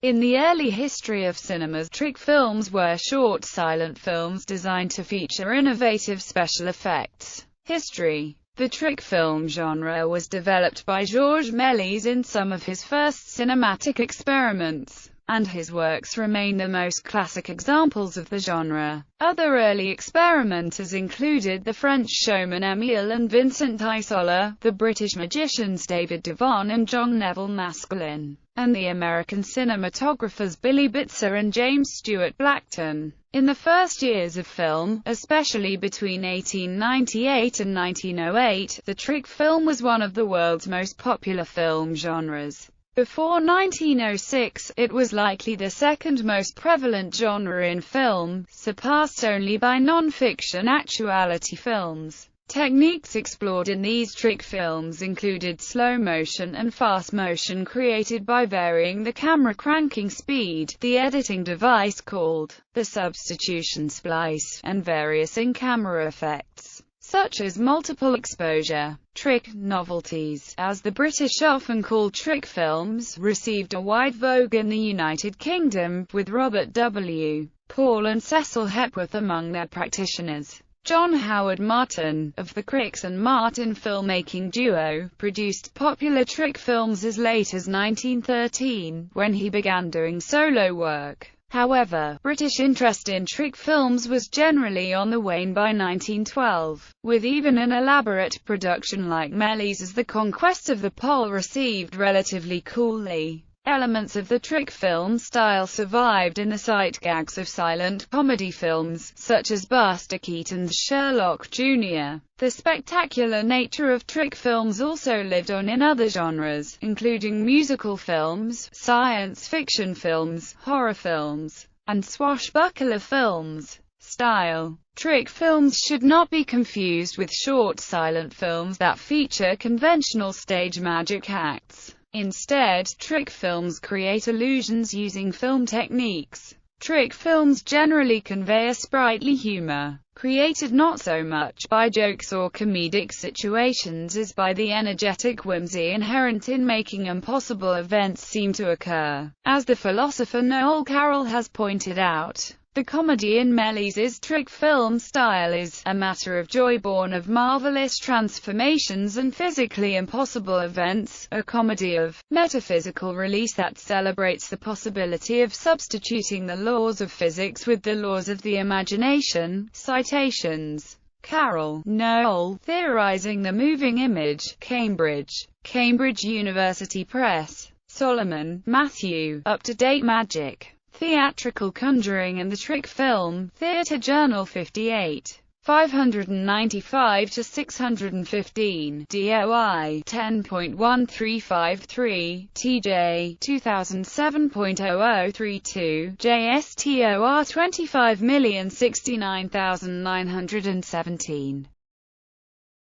In the early history of cinemas, trick films were short silent films designed to feature innovative special effects. History. The trick film genre was developed by Georges Méliès in some of his first cinematic experiments, and his works remain the most classic examples of the genre. Other early experimenters included the French showman Émile and Vincent Isola, the British magicians David Devon and John Neville Maskelyne, and the American cinematographers Billy Bitzer and James Stewart Blackton. In the first years of film, especially between 1898 and 1908, the trick film was one of the world's most popular film genres. Before 1906, it was likely the second most prevalent genre in film, surpassed only by non-fiction actuality films. Techniques explored in these trick films included slow motion and fast motion created by varying the camera cranking speed, the editing device called the substitution splice, and various in-camera effects, such as multiple exposure. Trick novelties, as the British often call trick films, received a wide vogue in the United Kingdom, with Robert W. Paul and Cecil Hepworth among their practitioners. John Howard Martin, of the Cricks and Martin filmmaking duo, produced popular trick films as late as 1913, when he began doing solo work. However, British interest in trick films was generally on the wane by 1912, with even an elaborate production like Méliès's The Conquest of the Pole received relatively coolly. Elements of the trick film style survived in the sight gags of silent comedy films, such as Buster Keaton's Sherlock Jr. The spectacular nature of trick films also lived on in other genres, including musical films, science fiction films, horror films, and swashbuckler films. Style. Trick films should not be confused with short silent films that feature conventional stage magic acts. Instead, trick films create illusions using film techniques. Trick films generally convey a sprightly humor, created not so much by jokes or comedic situations as by the energetic whimsy inherent in making impossible events seem to occur. As the philosopher Noel Carroll has pointed out, the comedy in Méliès's trick film style is a matter of joy born of marvelous transformations and physically impossible events, a comedy of metaphysical release that celebrates the possibility of substituting the laws of physics with the laws of the imagination. Citations. Carroll, Noel, Theorizing the Moving Image, Cambridge. Cambridge University Press. Solomon, Matthew, Up-to-Date Magic. Theatrical Conjuring and the Trick Film, Theatre Journal 58. 595-615, DOI, 10.1353, TJ, 2007.0032, JSTOR 25,069,917.